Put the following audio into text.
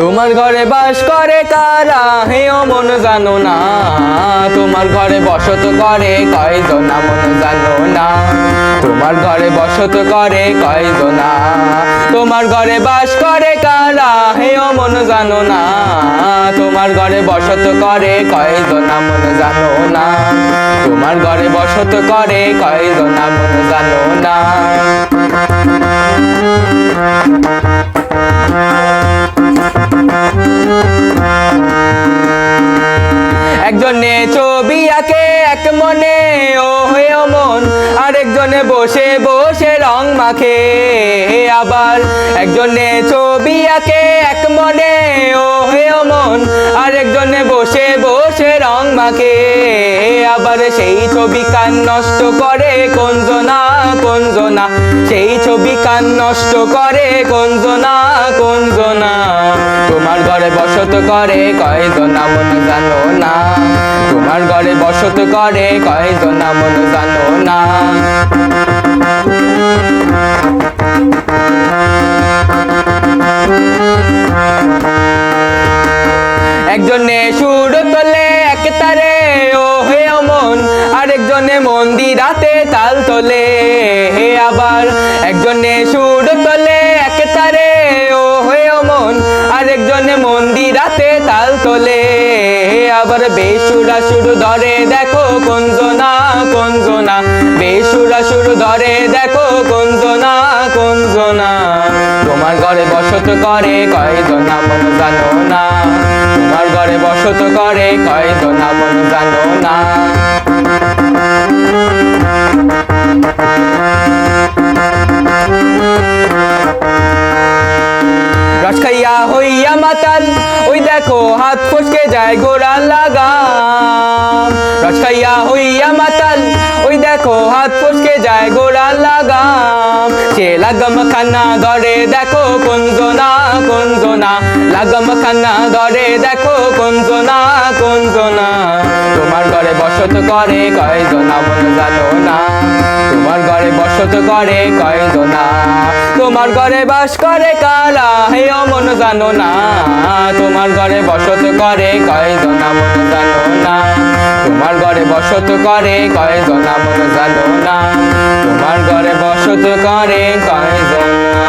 তোমার ঘরে বাস করে কারা হেও মন জানো না, তোমার ঘরে বসত করে কয়জনা মন জানো না, তোমার ঘরে বসত করে কয়জনা, তোমার ঘরে বাস করে কারা হেও মন জানো না, তোমার ঘরে বসত করে কয়জনা মন জানো না, তোমার ঘরে বসত করে কয়জনা মন জানো না। একজনে ছবি আঁকে এক মনে ও হয়ে মন, আরেকজনে বসে বসে রং মাখে, আবার একজনে ছবি আঁকে এক মনে ও হয়ে মন, আরেকজনে বসে বসে রং মাখে, আবার সেই ছবি কান নষ্ট করে কোনজনা কোনজনা, সেই ছবি কান নষ্ট করে কোনজনা কোনজনা, তোমার ঘরে বসত করে কয়জনা মন জানো না, তোমার ঘরে বসত করে কয়জনা মন জানো না। একজনে সুর তোলে এক তারে ও হে মন, আরেকজনে মন্দিরাতে তাল তোলে, আবার একজনে সুর তোলে এক তারে ও হে মন, আরেকজনে মন্দিরাতে তাল তোলে, আবার বেসুরা সুর ধরে দেখো কোনজনা কোনজনা, বেসুরা সুর ধরে দেখো কোনজনা কোনজনা, তোমার ঘরে বসত করে কয়জনা মন জানো না, তোমার ঘরে বসত করে কয়জনা মন জানো না। রস খাইয়া হইয়া মাতাল ওই দেখো হাত ফসকে যায় গোড়া লাগাম, রস খাইয়া হইয়া মাতাল ওই দেখো হাত ফসকে যায় গোড়া লাগাম, সে লাগাম খানা ধরে দেখো কোনজনা কোনজনা, লাগাম খানা ধরে দেখো কোনজনা কোনজনা, তোমার ঘরে বসত করে কয়জনা মন জানো না, তোমার ঘরে বসত করে কয়জনা, তোমার ঘরে বাস করে কারা হেও মন জানো না, তোমার ঘরে বসত করে কয়জনা মন জানো না, তোমার ঘরে বসত করে কয়জনা মন জানো না, তোমার ঘরে বসত করে কয়জনা।